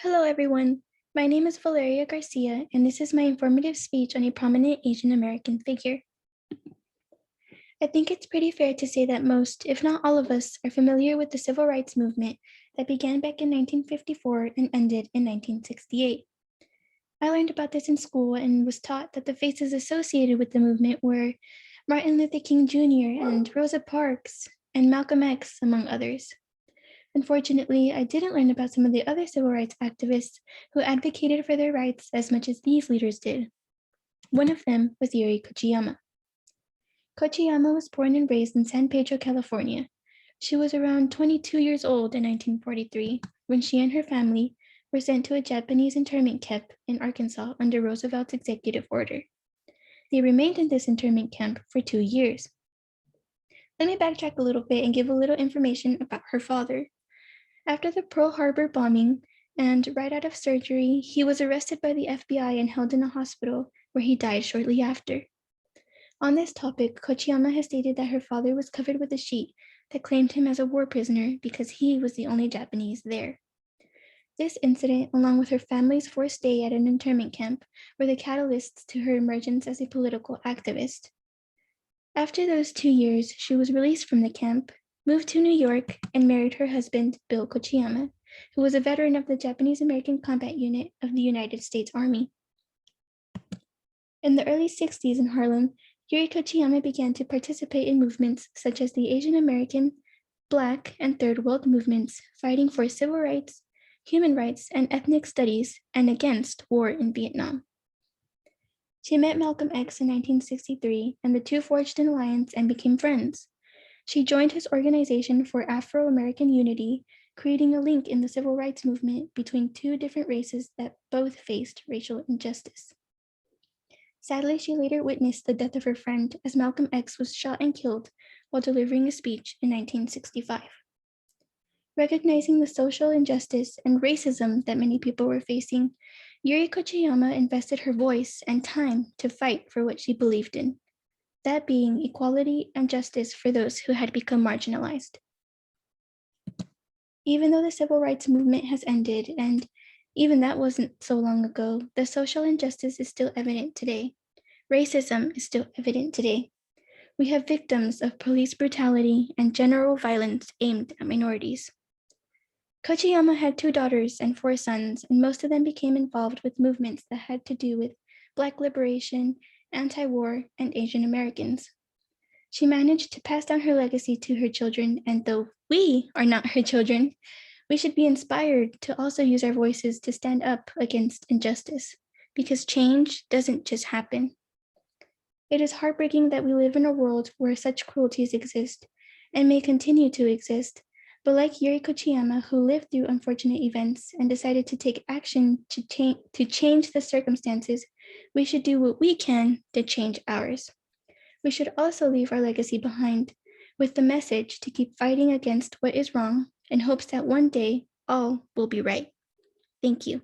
Hello, everyone. My name is Valeria Garcia, and this is my informative speech on a prominent Asian American figure. I think it's pretty fair to say that most, if not all of us, are familiar with the civil rights movement that began back in 1954 and ended in 1968. I learned about this in school and was taught that the faces associated with the movement were Martin Luther King Jr. and Rosa Parks and Malcolm X, among others. Unfortunately, I didn't learn about some of the other civil rights activists who advocated for their rights as much as these leaders did. One of them was Yuri Kochiyama. Kochiyama was born and raised in San Pedro, California. She was around 22 years old in 1943 when she and her family were sent to a Japanese internment camp in Arkansas under Roosevelt's executive order. They remained in this internment camp for 2 years. Let me backtrack a little bit and give a little information about her father. After the Pearl Harbor bombing and right out of surgery, he was arrested by the FBI and held in a hospital where he died shortly after. On this topic, Kochiyama has stated that her father was covered with a sheet that claimed him as a war prisoner because he was the only Japanese there. This incident, along with her family's forced stay at an internment camp, were the catalysts to her emergence as a political activist. After those 2 years, she was released from the camp, moved to New York, and married her husband, Bill Kochiyama, who was a veteran of the Japanese American Combat Unit of the United States Army. In the early 60s in Harlem, Yuri Kochiyama began to participate in movements such as the Asian American, Black, and Third World movements, fighting for civil rights, human rights, and ethnic studies, and against war in Vietnam. She met Malcolm X in 1963, and the two forged an alliance and became friends. She joined his organization for Afro-American Unity, creating a link in the civil rights movement between two different races that both faced racial injustice. Sadly, she later witnessed the death of her friend as Malcolm X was shot and killed while delivering a speech in 1965. Recognizing the social injustice and racism that many people were facing, Yuri Kochiyama invested her voice and time to fight for what she believed in, that being equality and justice for those who had become marginalized. Even though the civil rights movement has ended, and even that wasn't so long ago, the social injustice is still evident today. Racism is still evident today. We have victims of police brutality and general violence aimed at minorities. Kochiyama had 2 daughters and 4 sons, and most of them became involved with movements that had to do with Black liberation, anti-war, and Asian Americans. She managed to pass down her legacy to her children, and though we are not her children, we should be inspired to also use our voices to stand up against injustice, because change doesn't just happen. It is heartbreaking that we live in a world where such cruelties exist and may continue to exist, but like Yuri Kochiyama, who lived through unfortunate events and decided to take action to change the circumstances, we should do what we can to change ours. We should also leave our legacy behind with the message to keep fighting against what is wrong in hopes that one day all will be right. Thank you.